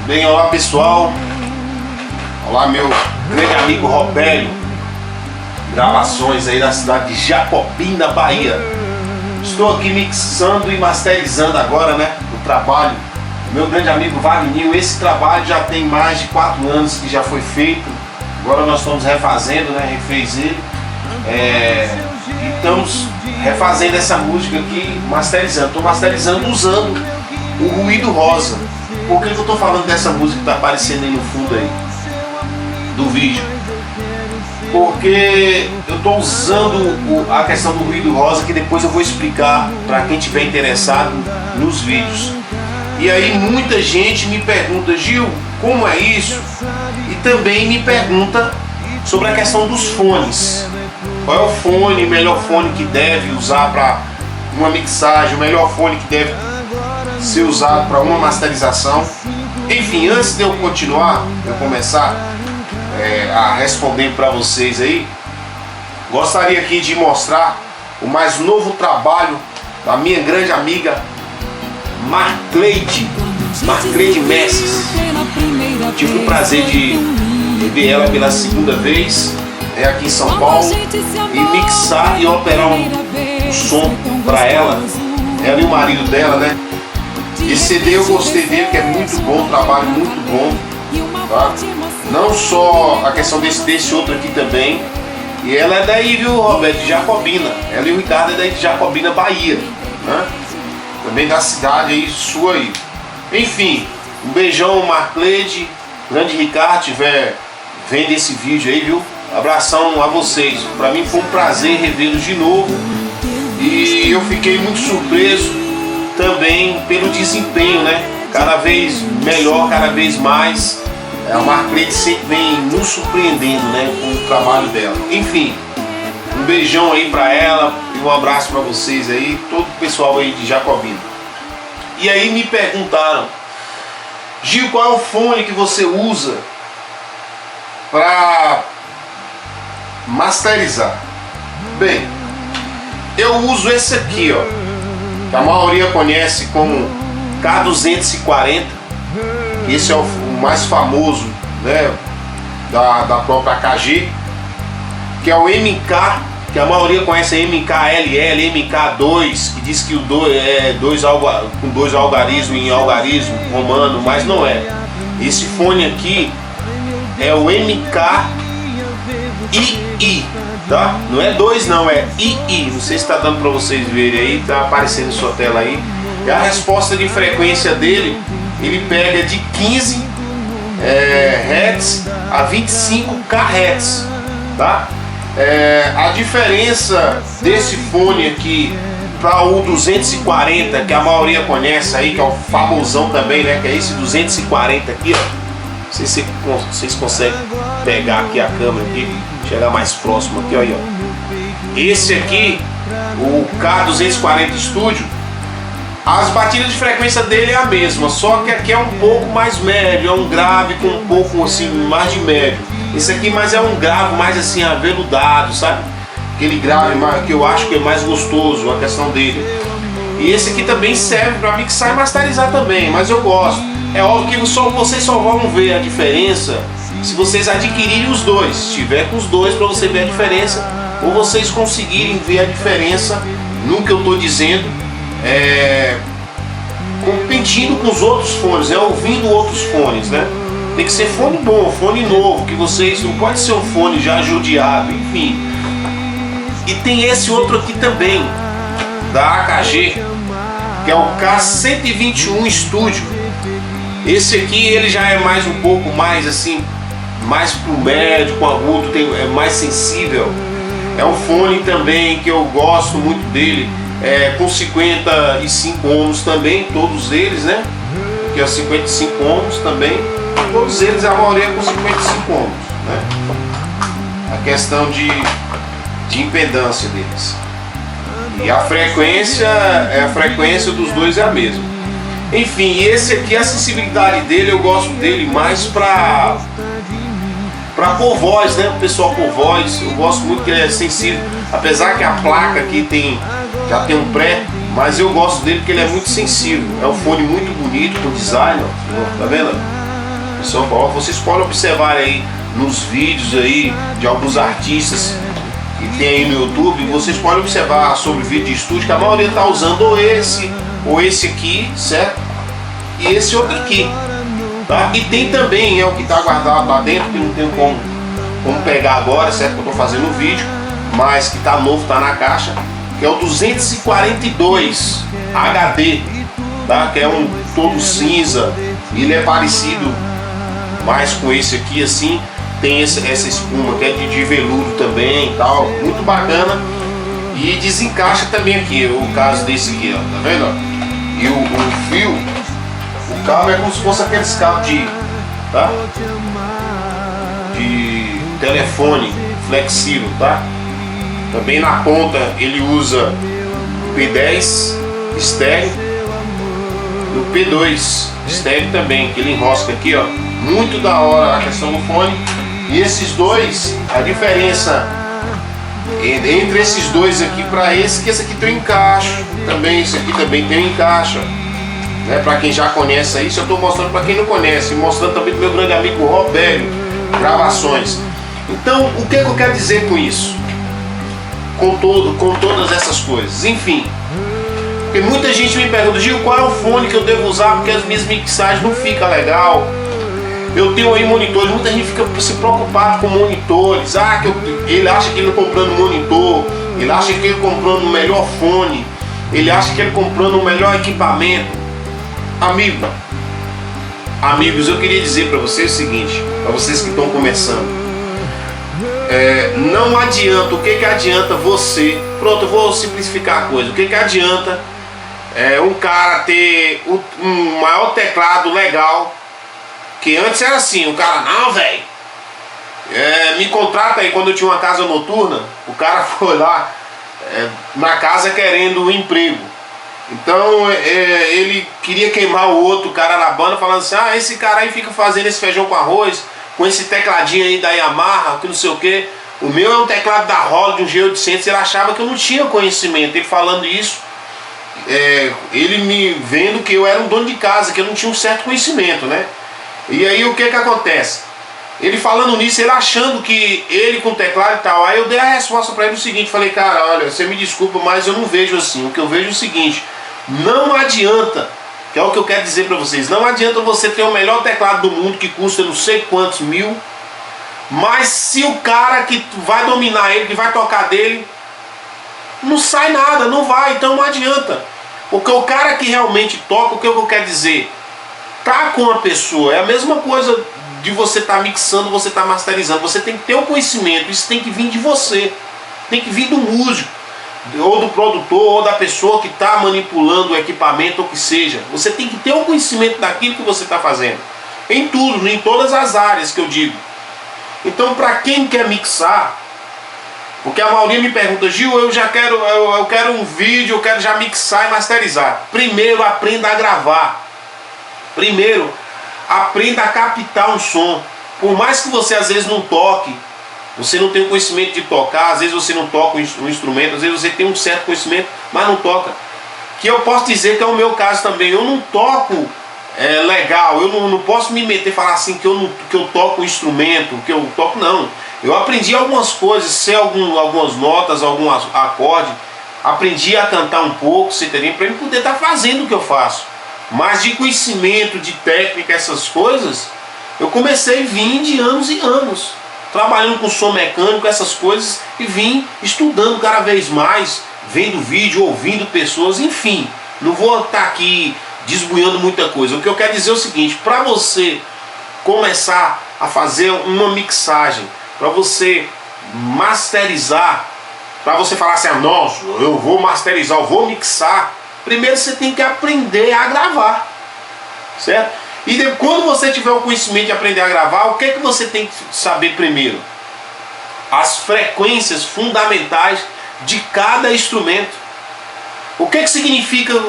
Bem, olá pessoal. Olá meu grande amigo Robélio. Gravações aí da cidade de Jacobina, Bahia. Estou aqui mixando e masterizando agora, né, o trabalho do meu grande amigo Wagninho. Esse trabalho já tem mais de 4 anos que já foi feito. Agora nós estamos refazendo, né, refez ele. E estamos refazendo essa música aqui, masterizando. Estou masterizando usando o ruído rosa. Por que eu estou falando dessa música que está aparecendo aí no fundo aí do vídeo? Porque eu estou usando a questão do ruído rosa, que depois eu vou explicar para quem estiver interessado nos vídeos. E aí muita gente me pergunta: Gil, como é isso? E também me pergunta sobre a questão dos fones. Qual é o fone, o melhor fone que deve usar para uma mixagem, o melhor fone que deve ser usado para uma masterização. Enfim, antes de eu começar a responder para vocês aí, gostaria aqui de mostrar o mais novo trabalho da minha grande amiga Marcleide Messes. Tive o prazer de ver ela pela segunda vez aqui em São Paulo e mixar e operar um som para ela e o marido dela, né? Esse CD eu gostei dele, que é muito bom, um trabalho muito bom, tá? Não só a questão desse outro aqui também. E ela é daí, viu, Roberto, de Jacobina. Ela e o Ricardo é daí de Jacobina, Bahia, né? Também da cidade aí, sua aí. Enfim, um beijão, Marcleide, grande Ricardo, tiver vendo esse vídeo aí, viu? Abração a vocês. Pra mim foi um prazer revê-los de novo. E eu fiquei muito surpreso também pelo desempenho, né? Cada vez melhor, cada vez mais. A Marcleide sempre vem nos surpreendendo, né, com o trabalho dela. Enfim, um beijão aí pra ela e um abraço pra vocês aí, todo o pessoal aí de Jacobina. E aí me perguntaram: Gil, qual é o fone que você usa pra masterizar? Bem, eu uso esse aqui, ó, que a maioria conhece como K240. Esse é o mais famoso, né, da própria AKG, que é o MK, que a maioria conhece MKLL, MK2, que diz que o 2 é com 2 algarismos em algarismo romano, mas não é. Esse fone aqui é o MK-II, tá? Não é 2 não, é II. Não sei se está dando para vocês verem aí, tá aparecendo em sua tela aí. E a resposta de frequência dele, ele pega de 15 Hz a 25 kHz, tá? A diferença desse fone aqui para o 240, que a maioria conhece aí, que é o famosão também, né? Que é esse 240 aqui, ó. Não sei se vocês conseguem pegar aqui a câmera aqui, chegar mais próximo aqui, ó. Esse aqui, o K240 Studio, as batidas de frequência dele é a mesma, só que aqui é um pouco mais médio, é um grave com um pouco assim, mais de médio. Esse aqui mais é um grave mais assim, aveludado, sabe? Aquele grave que eu acho que é mais gostoso, a questão dele. E esse aqui também serve para mixar e masterizar também, mas eu gosto. É óbvio que vocês só vão ver a diferença se vocês adquirirem os dois. Se tiver com os dois para você ver a diferença, ou vocês conseguirem ver a diferença no que eu estou dizendo, competindo com os outros fones, ouvindo outros fones, né? Tem que ser fone bom, fone novo, que vocês não pode ser um fone já judiado, enfim. E tem esse outro aqui também, da AKG, que é o K121 Studio. Esse aqui ele já é mais um pouco mais assim, mais pro médio, com agudo, é mais sensível. É um fone também que eu gosto muito dele. Com 55 ohms também, todos eles, né? Que é 55 ohms também. Todos eles, a maioria com 55 ohms, né? A questão de impedância deles. E a frequência, a frequência dos dois é a mesma. Enfim, esse aqui, a sensibilidade dele, eu gosto dele mais pra pôr voz, né? O pessoal por voz, eu gosto muito que ele é sensível. Apesar que a placa aqui já tem um pré, mas eu gosto dele porque ele é muito sensível. É um fone muito bonito, com design, ó, tá vendo? em São Paulo. Vocês podem observar aí nos vídeos aí de alguns artistas que tem aí no YouTube, vocês podem observar sobre vídeo de estúdio que a maioria está usando ou esse aqui, certo? E esse outro aqui, tá? E tem também o que está guardado lá dentro, que não tem como pegar agora, certo? Que eu estou fazendo o vídeo, mas que está novo, está na caixa, que é o 242 HD, tá? Que é um todo cinza. Ele é parecido mais com esse aqui, assim. Tem essa espuma que é de veludo também e tal, muito bacana. E desencaixa também aqui, o caso desse aqui, ó, tá vendo? E o fio, o cabo é como se fosse aqueles cabos de telefone flexível, tá? Também na ponta ele usa o P10 estéreo e o P2 estéreo também, que ele enrosca aqui, ó. Muito da hora a questão do fone. E esses dois, a diferença entre esses dois aqui para esse, que esse aqui tem um encaixe também, esse aqui também tem um encaixe, né? Para quem já conhece isso, eu estou mostrando para quem não conhece, mostrando também do meu grande amigo Robério Gravações. Então, o que eu quero dizer com isso? Com todas essas coisas, enfim. Porque muita gente me pergunta: Gil, qual é o fone que eu devo usar porque as minhas mixagens não ficam legal? Eu tenho aí monitores, muita gente fica se preocupada com monitores. Ele acha que ele comprando monitor, ele acha que ele comprando o melhor fone, ele acha que ele comprando o melhor equipamento. Amigos, eu queria dizer para vocês o seguinte, para vocês que estão começando. Não adianta, o que adianta você, pronto, eu vou simplificar a coisa, o que adianta um cara ter um maior teclado legal, que antes era assim, o cara, não, velho, me contrata aí. Quando eu tinha uma casa noturna, o cara foi lá na casa querendo um emprego, então ele queria queimar o outro cara na banda, falando assim: esse cara aí fica fazendo esse feijão com arroz, com esse tecladinho aí da Yamaha, que não sei o que. O meu é um teclado da Roland, de um G800. Ele achava que eu não tinha conhecimento. Ele falando isso, ele me vendo que eu era um dono de casa, que eu não tinha um certo conhecimento, né? E aí o que acontece? Ele falando nisso, ele achando que ele com teclado e tal. Aí eu dei a resposta para ele o seguinte, falei: cara, olha, você me desculpa, mas eu não vejo assim. O que eu vejo é o seguinte: não adianta, que é o que eu quero dizer para vocês, não adianta você ter o melhor teclado do mundo que custa não sei quantos mil, mas se o cara que vai dominar ele, que vai tocar dele, não sai nada, não vai, então não adianta. Porque o cara que realmente toca, o que eu quero dizer, tá com a pessoa, é a mesma coisa de você estar mixando, você estar masterizando. Você tem que ter o conhecimento, isso tem que vir de você, tem que vir do músico, ou do produtor, ou da pessoa que está manipulando o equipamento, ou que seja. Você tem que ter o conhecimento daquilo que você está fazendo, em tudo, em todas as áreas que eu digo. Então, para quem quer mixar, porque a maioria me pergunta: Gil, eu quero um vídeo, eu quero já mixar e masterizar. Primeiro aprenda a gravar. Primeiro aprenda a captar um som. Por mais que você às vezes não toque, você não tem o conhecimento de tocar, às vezes você não toca um instrumento, às vezes você tem um certo conhecimento, mas não toca. Que eu posso dizer que é o meu caso também. Eu não toco legal, eu não posso me meter e falar assim que eu toco um instrumento, que eu toco, não. Eu aprendi algumas coisas, sei algumas notas, alguns acordes, aprendi a cantar um pouco, você entendeu? Para ele poder estar fazendo o que eu faço. Mas de conhecimento, de técnica, essas coisas, eu comecei a vir de anos e anos, trabalhando com som mecânico, essas coisas, e vim estudando cada vez mais, vendo vídeo, ouvindo pessoas, enfim. Não vou estar aqui desbuiando muita coisa. O que eu quero dizer é o seguinte: para você começar a fazer uma mixagem, para você masterizar, para você falar assim: nossa, eu vou masterizar, eu vou mixar, primeiro você tem que aprender a gravar, certo? E quando você tiver o conhecimento de aprender a gravar, o que você tem que saber primeiro? As frequências fundamentais de cada instrumento. O que significa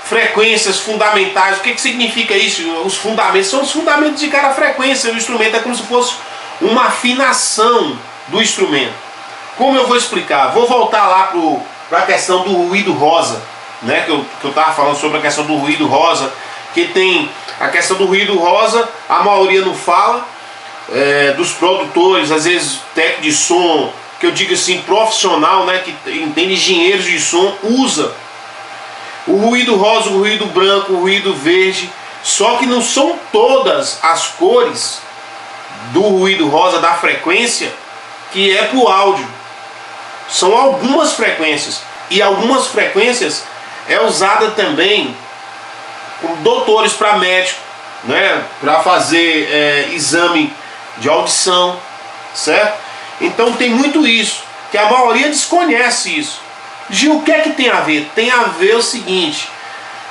frequências fundamentais? O que significa isso? Os fundamentos são os fundamentos de cada frequência. O instrumento é como se fosse uma afinação do instrumento. Como eu vou explicar? Vou voltar lá para a questão do ruído rosa, né? Que eu estava falando sobre a questão do ruído rosa, que tem a questão do ruído rosa, a maioria não fala, dos produtores, às vezes técnico de som, que eu digo assim, profissional, né, que entende, engenheiros de som, usa o ruído rosa, o ruído branco, o ruído verde, só que não são todas as cores do ruído rosa, da frequência, que é para o áudio. São algumas frequências, e algumas frequências é usada também por doutores para médico, né, para fazer exame de audição, certo? Então tem muito isso, que a maioria desconhece isso. Gil, o que é que tem a ver? Tem a ver o seguinte,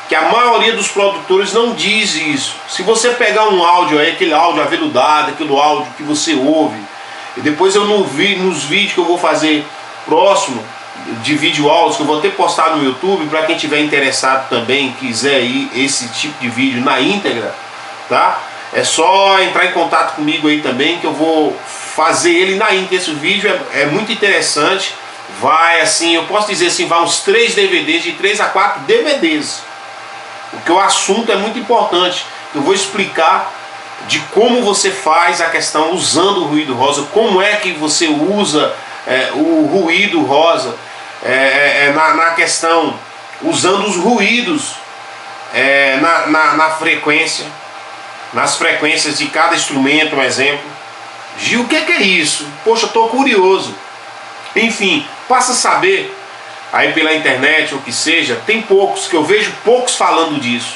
que a maioria dos produtores não diz isso. Se você pegar um áudio aí, aquele áudio aveludado, aquele áudio que você ouve, e depois eu nos vídeos que eu vou fazer próximo, de vídeo áudios, que eu vou ter postado no YouTube, para quem tiver interessado também, quiser ir esse tipo de vídeo na íntegra, tá? É só entrar em contato comigo aí também, que eu vou fazer ele na íntegra. Esse vídeo é muito interessante. Vai assim, eu posso dizer assim, vai uns 3 DVDs, de 3 a 4 DVDs. Porque o assunto é muito importante. Eu vou explicar de como você faz a questão usando o ruído rosa, como é que você usa o ruído rosa na questão, usando os ruídos na frequência, nas frequências de cada instrumento, um exemplo. Gil, o que é isso? Poxa, eu estou curioso. Enfim, passa a saber aí pela internet, ou que seja, tem poucos, que eu vejo poucos falando disso.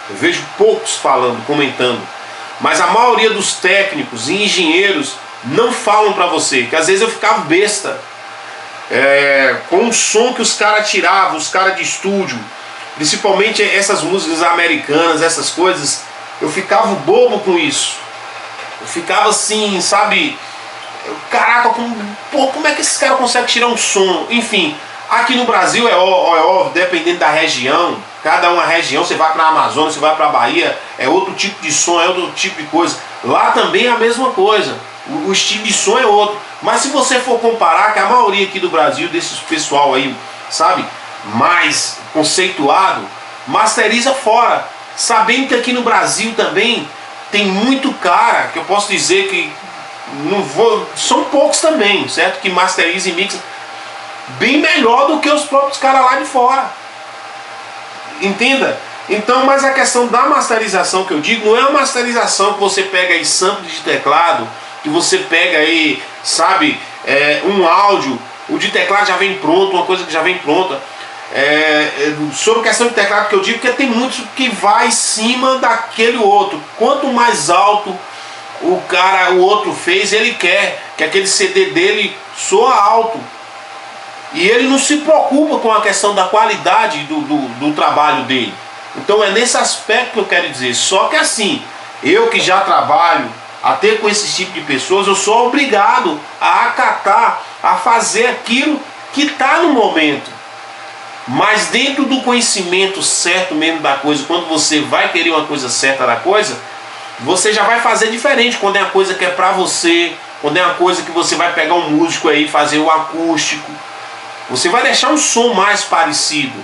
Eu vejo poucos falando, comentando. Mas a maioria dos técnicos e engenheiros não falam para você, que às vezes eu ficava besta com o som que os caras tiravam, os caras de estúdio, principalmente essas músicas americanas, essas coisas, eu ficava bobo com isso. Eu ficava assim, sabe, caraca, como é que esses caras conseguem tirar um som? Enfim, aqui no Brasil é óbvio, dependendo da região, cada uma região, você vai para a Amazônia, você vai para a Bahia, é outro tipo de som, é outro tipo de coisa. Lá também é a mesma coisa, o estilo de som é outro. Mas se você for comparar, que a maioria aqui do Brasil, desses pessoal aí, sabe, mais conceituado, masteriza fora, sabendo que aqui no Brasil também tem muito cara, que eu posso dizer que são poucos também, certo? Que masteriza e mixa bem melhor do que os próprios caras lá de fora. Entenda? Então, mas a questão da masterização que eu digo, não é uma masterização que você pega aí sample de teclado, que você pega aí, sabe, um áudio, o de teclado já vem pronto, uma coisa que já vem pronta. Sobre a questão de teclado que eu digo, porque tem muitos que vai em cima daquele outro. Quanto mais alto o outro fez, ele quer que aquele CD dele soa alto. E ele não se preocupa com a questão da qualidade do trabalho dele. Então é nesse aspecto que eu quero dizer. Só que assim, eu que já trabalho até com esse tipo de pessoas, eu sou obrigado a acatar, a fazer aquilo que está no momento. Mas dentro do conhecimento certo mesmo da coisa, quando você vai querer uma coisa certa da coisa, você já vai fazer diferente. Quando é uma coisa que é pra você, quando é uma coisa que você vai pegar um músico aí, fazer o acústico, você vai deixar um som mais parecido.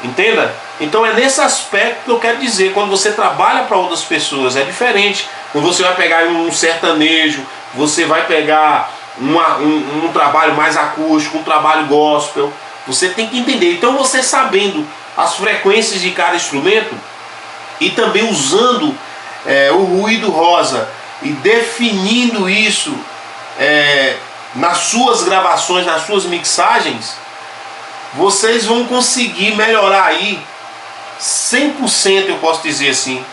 Entenda? Então é nesse aspecto que eu quero dizer. Quando você trabalha para outras pessoas é diferente. Quando você vai pegar um sertanejo, você vai pegar um trabalho mais acústico, um trabalho gospel, você tem que entender. Então você sabendo as frequências de cada instrumento e também usando o ruído rosa e definindo isso nas suas gravações, nas suas mixagens, vocês vão conseguir melhorar aí 100%, eu posso dizer assim.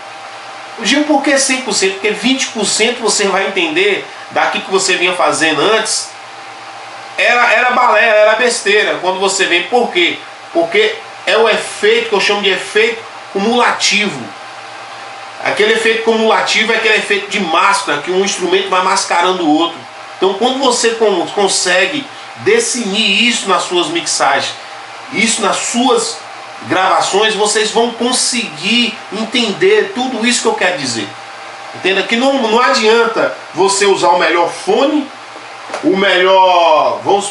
Eu digo por que 100%? Porque 20% você vai entender daquilo que você vinha fazendo antes. Era balela, era besteira quando você vem. Por quê? Porque é o efeito que eu chamo de efeito cumulativo. Aquele efeito cumulativo é aquele efeito de máscara, que um instrumento vai mascarando o outro. Então quando você consegue definir isso nas suas mixagens, isso nas suas gravações, vocês vão conseguir entender tudo isso que eu quero dizer. Entenda que não adianta você usar o melhor fone, o melhor, vamos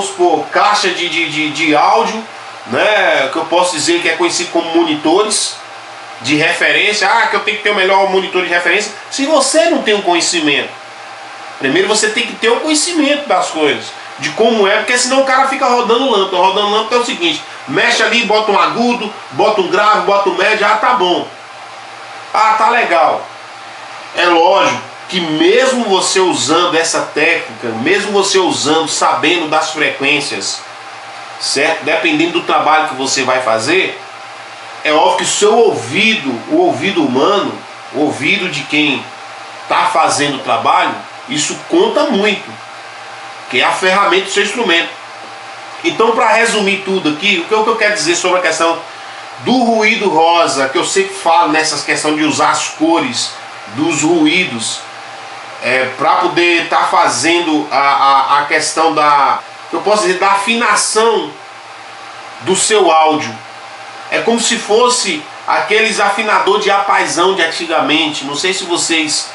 supor, caixa de áudio, né, que eu posso dizer que é conhecido como monitores, de referência, que eu tenho que ter o melhor monitor de referência, se você não tem um conhecimento. Primeiro você tem que ter o conhecimento das coisas, de como é, porque senão o cara fica rodando lâmpada. Rodando lâmpada é o seguinte, mexe ali, bota um agudo, bota um grave, bota um médio, tá bom. Tá legal. É lógico que mesmo você usando essa técnica, mesmo você usando, sabendo das frequências, certo? Dependendo do trabalho que você vai fazer, é óbvio que o seu ouvido, o ouvido humano, o ouvido de quem está fazendo o trabalho, isso conta muito, que é a ferramenta do seu instrumento. Então, para resumir tudo aqui, o que eu quero dizer sobre a questão do ruído rosa, que eu sempre falo nessas questões de usar as cores dos ruídos, para poder estar fazendo a questão da, eu posso dizer, da afinação do seu áudio. É como se fosse aqueles afinadores de apaizão de antigamente. Não sei se vocês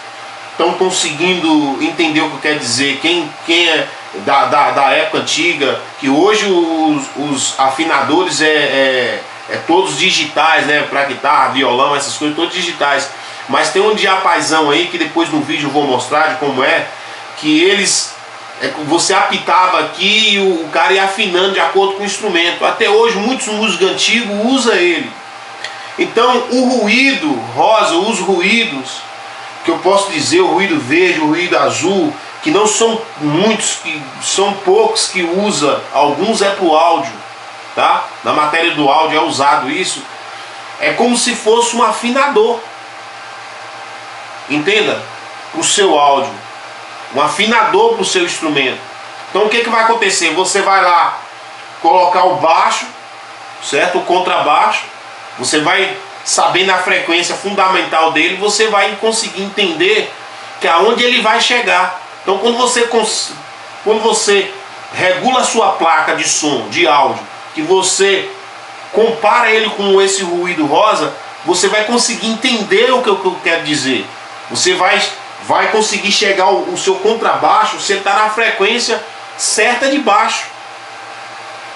estão conseguindo entender o que eu quero dizer. Quem é da época antiga, que hoje os afinadores todos digitais, né? Para guitarra, violão, essas coisas, todos digitais. Mas tem um diapasão aí que depois no vídeo eu vou mostrar de como é, que eles, você apitava aqui e o cara ia afinando de acordo com o instrumento. Até hoje muitos músicos antigos usam ele. Então o ruído rosa, os ruídos, que eu posso dizer, o ruído verde, o ruído azul, que não são muitos, que são poucos que usa, alguns é para o áudio, tá? Na matéria do áudio é usado isso. É como se fosse um afinador. Entenda? O seu áudio, um afinador para o seu instrumento. Então o que vai acontecer? Você vai lá colocar o baixo, certo? O contrabaixo. Você vai sabendo a frequência fundamental dele, você vai conseguir entender que aonde ele vai chegar. Então quando você regula a sua placa de som, de áudio, que você compara ele com esse ruído rosa, você vai conseguir entender o que eu quero dizer. Você vai conseguir chegar o seu contrabaixo, você está na frequência certa de baixo.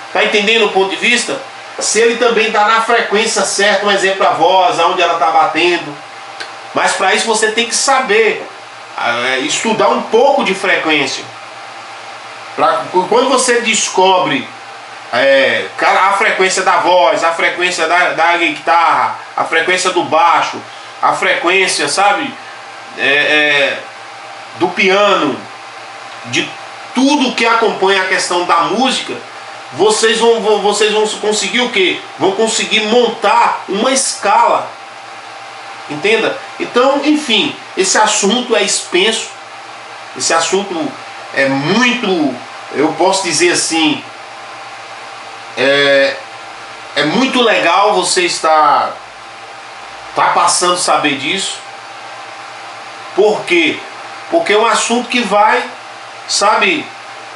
Está entendendo o ponto de vista? Se ele também está na frequência certa, um exemplo, a voz, aonde ela está batendo. Mas para isso você tem que saber, estudar um pouco de frequência. Quando você descobre a frequência da voz, a frequência da guitarra, a frequência do baixo, a frequência, sabe, do piano, de tudo que acompanha a questão da música, vocês vão conseguir o quê? Vão conseguir montar uma escala. Entenda? Então, enfim, esse assunto é extenso, esse assunto é muito, eu posso dizer assim, é muito legal você estar passando a saber disso. Por quê? Porque é um assunto que vai, sabe,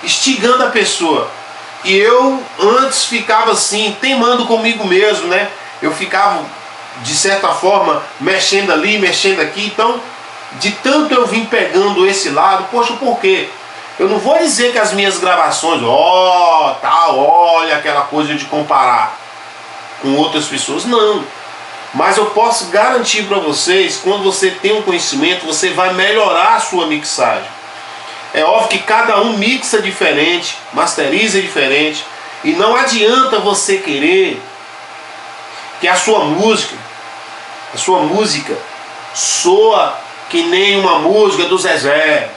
instigando a pessoa. E eu antes ficava assim, teimando comigo mesmo, né? Eu ficava, de certa forma, mexendo ali, mexendo aqui. Então, de tanto eu vim pegando esse lado, poxa, por quê? Eu não vou dizer que as minhas gravações, olha aquela coisa de comparar com outras pessoas, não. Mas eu posso garantir para vocês, quando você tem um conhecimento, você vai melhorar a sua mixagem. É óbvio que cada um mixa diferente, masteriza diferente, e não adianta você querer que a sua música soa que nem uma música do Zezé.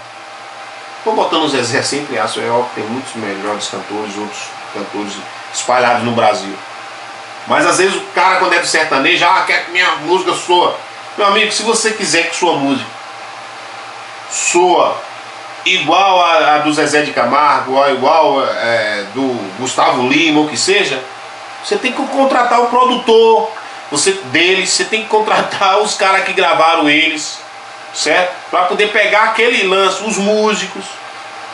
Estou botando o Zezé sempre aço, é óbvio que tem muitos melhores cantores, outros cantores espalhados no Brasil. Mas às vezes o cara, quando é do sertanejo, quer que minha música soa. Meu amigo, se você quiser que sua música soa igual a do Zezé de Camargo, ou igual do Gustavo Lima, ou que seja, você tem que contratar o produtor deles, você tem que contratar os caras que gravaram eles, certo? Para poder pegar aquele lance, os músicos.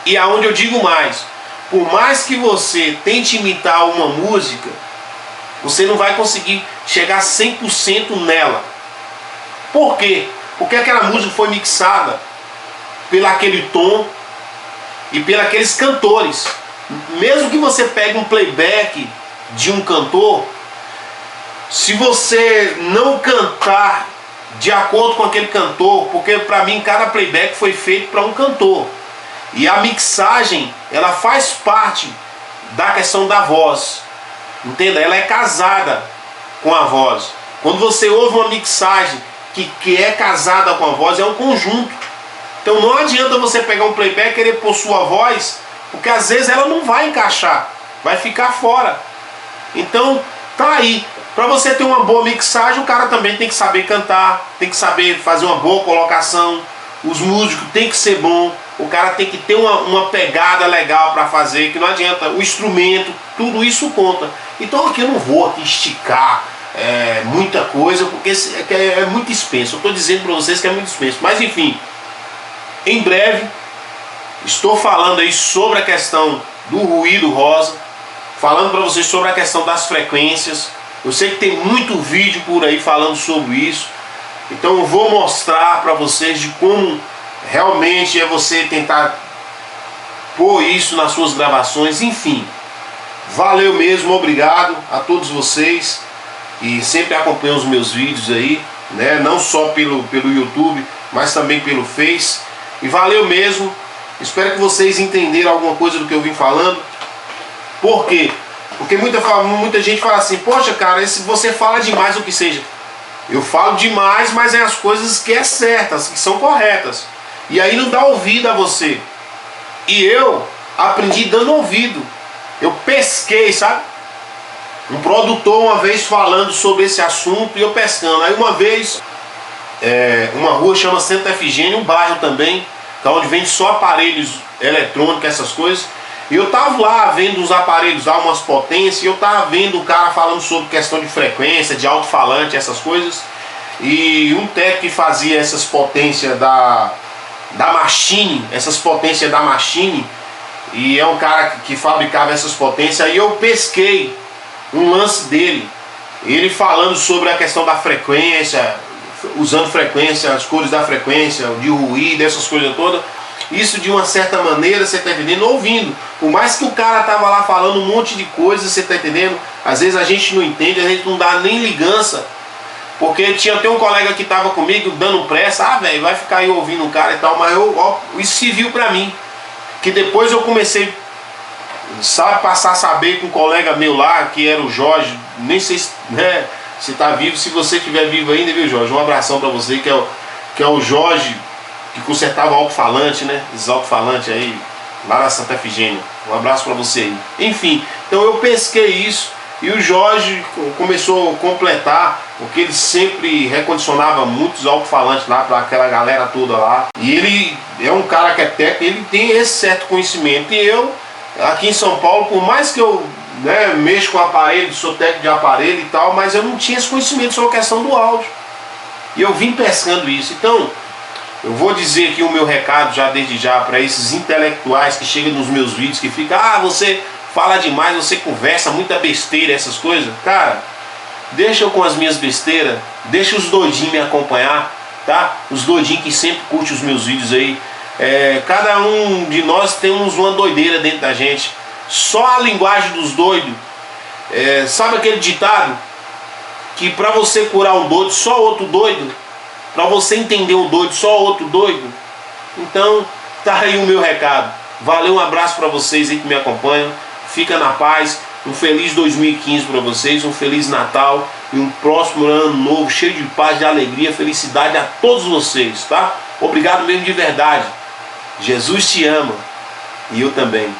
E aonde eu digo mais, por mais que você tente imitar uma música, você não vai conseguir chegar 100% nela. Por quê? Porque aquela música foi mixada pelo aquele tom e pelos aqueles cantores. Mesmo que você pegue um playback de um cantor, Se você não cantar de acordo com aquele cantor, porque para mim cada playback foi feito para um cantor, e a mixagem ela faz parte da questão da voz, entenda? Ela é casada com a voz. Quando você ouve uma mixagem que é casada com a voz, é um conjunto. Então não adianta você pegar um playback e querer pôr sua voz, porque às vezes ela não vai encaixar, vai ficar fora. Então tá aí. Para você ter uma boa mixagem, o cara também tem que saber cantar, tem que saber fazer uma boa colocação, os músicos tem que ser bom, o cara tem que ter uma pegada legal para fazer, que não adianta, o instrumento, tudo isso conta. Então aqui eu não vou aqui esticar muita coisa, porque é muito expenso. Eu estou dizendo para vocês que é muito expenso, mas enfim, em breve estou falando aí sobre a questão do ruído rosa, falando para vocês sobre a questão das frequências. Eu sei que tem muito vídeo por aí falando sobre isso, então eu vou mostrar para vocês de como realmente é você tentar pôr isso nas suas gravações. Enfim, valeu mesmo, obrigado a todos vocês e sempre acompanham os meus vídeos aí, né? Não só pelo YouTube, mas também pelo Face. E valeu mesmo, espero que vocês entenderam alguma coisa do que eu vim falando. Por quê? Porque muita gente fala assim, poxa cara, você fala demais o que seja. Eu falo demais, mas é as coisas que é certas, que são corretas. E aí não dá ouvido a você. E eu aprendi dando ouvido. Eu pesquei, sabe? Um produtor uma vez falando sobre esse assunto e eu pescando. Aí uma vez, uma rua chama Santa Efigênia, um bairro também, que é onde vende só aparelhos eletrônicos, essas coisas. E eu tava lá vendo os aparelhos, umas potências, e eu tava vendo o cara falando sobre questão de frequência, de alto-falante, essas coisas. E um técnico que fazia essas potências da Machine, e é um cara que fabricava essas potências. Aí eu pesquei um lance dele, ele falando sobre a questão da frequência, usando frequência, as cores da frequência, de ruído, essas coisas todas. Isso de uma certa maneira, você está entendendo, ouvindo. Por mais que o cara tava lá falando um monte de coisas, você está entendendo, às vezes a gente não entende, a gente não dá nem ligança. Porque tinha até um colega que tava comigo dando pressa, velho, vai ficar aí ouvindo o cara e tal, mas isso se viu pra mim. Que depois eu comecei, passar a saber com um colega meu lá, que era o Jorge, nem sei se tá vivo, se você estiver vivo ainda, viu, Jorge? Um abração pra você, que é o Jorge, que consertava alto-falante, né? Esses alto-falantes aí, lá na Santa Efigênia. Um abraço pra você aí. Enfim, então eu pesquei isso e o Jorge começou a completar, porque ele sempre recondicionava muitos alto-falantes lá para aquela galera toda lá. E ele é um cara que é técnico, ele tem esse certo conhecimento. E eu, aqui em São Paulo, por mais que eu mexo com aparelho, sou técnico de aparelho e tal, mas eu não tinha esse conhecimento sobre a questão do áudio. E eu vim pescando isso. Então, eu vou dizer aqui o meu recado já desde já para esses intelectuais que chegam nos meus vídeos, que ficam, você fala demais, você conversa muita besteira, essas coisas. Cara, deixa eu com as minhas besteiras, deixa os doidinhos me acompanhar, tá? Os doidinhos que sempre curtem os meus vídeos aí. Cada um de nós temos uma doideira dentro da gente. Só a linguagem dos doidos. Sabe aquele ditado? Que para você curar um doido, só outro doido. Para você entender um doido, só outro doido. Então, tá aí o meu recado. Valeu, um abraço para vocês aí que me acompanham. Fica na paz. Um feliz 2015 para vocês, um feliz Natal e um próximo ano novo, cheio de paz, de alegria, felicidade a todos vocês, tá? Obrigado mesmo de verdade. Jesus te ama e eu também.